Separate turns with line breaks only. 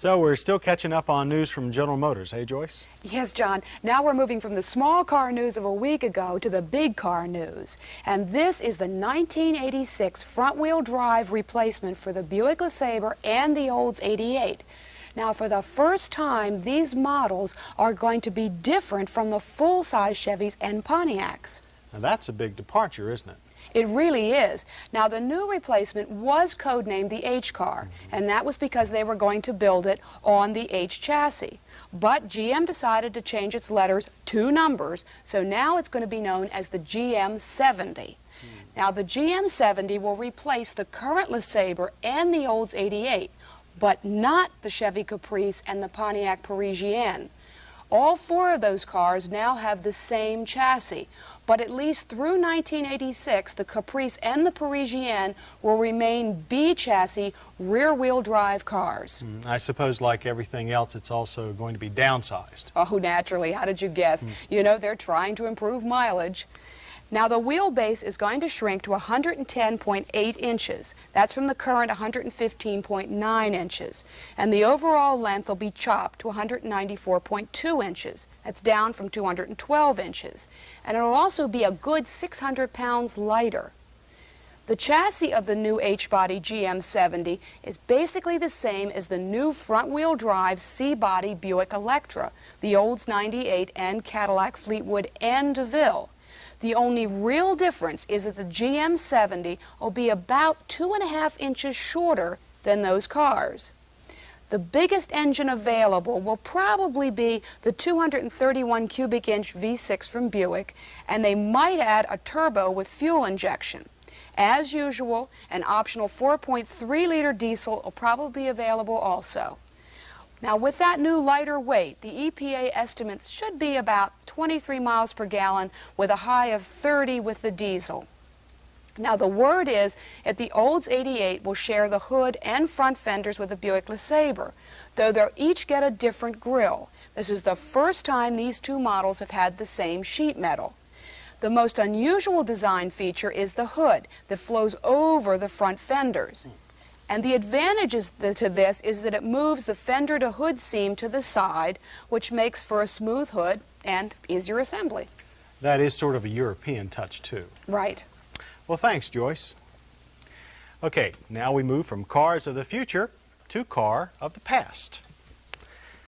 So we're still catching up on news from General Motors. Hey, Joyce?
Yes, John. Now we're moving from the small car news of a week ago to the big car news. And this is the 1986 front-wheel drive replacement for the Buick LeSabre and the Olds 88. Now, for the first time, these models are going to be different from the full-size Chevys and Pontiacs.
Now that's a big departure, isn't it?
It really is. Now, the new replacement was codenamed the H car, and that was because they were going to build it on the H chassis. But GM decided to change its letters 2 numbers, so now it's going to be known as the GM-70. Now, the GM-70 will replace the current LeSabre and the Olds 88, but not the Chevy Caprice and the Pontiac Parisienne. All 4 of those cars now have the same chassis, but at least through 1986, the Caprice and the Parisienne will remain B chassis rear-wheel drive cars.
I suppose, like everything else, it's also going to be downsized.
Oh, naturally. How did you guess? You know, they're trying to improve mileage. Now, the wheelbase is going to shrink to 110.8 inches. That's from the current 115.9 inches. And the overall length will be chopped to 194.2 inches. That's down from 212 inches. And it'll also be a good 600 pounds lighter. The chassis of the new H-body GM-70 is basically the same as the new front-wheel drive C-body Buick Electra, the Olds 98 and Cadillac Fleetwood and DeVille. The only real difference is that the GM-70 will be about 2.5 inches shorter than those cars. The biggest engine available will probably be the 231 cubic inch V6 from Buick, and they might add a turbo with fuel injection. As usual, an optional 4.3-liter diesel will probably be available also. Now, with that new lighter weight, the EPA estimates should be about 23 miles per gallon with a high of 30 with the diesel. Now, the word is that the Olds 88 will share the hood and front fenders with the Buick LeSabre, though they'll each get a different grille. This is the first time these 2 models have had the same sheet metal. The most unusual design feature is the hood that flows over the front fenders. And the advantages to this is that it moves the fender to hood seam to the side, which makes for a smooth hood and easier assembly.
That is sort of a European touch, too.
Right.
Well, thanks, Joyce. Okay, now we move from cars of the future to car of the past.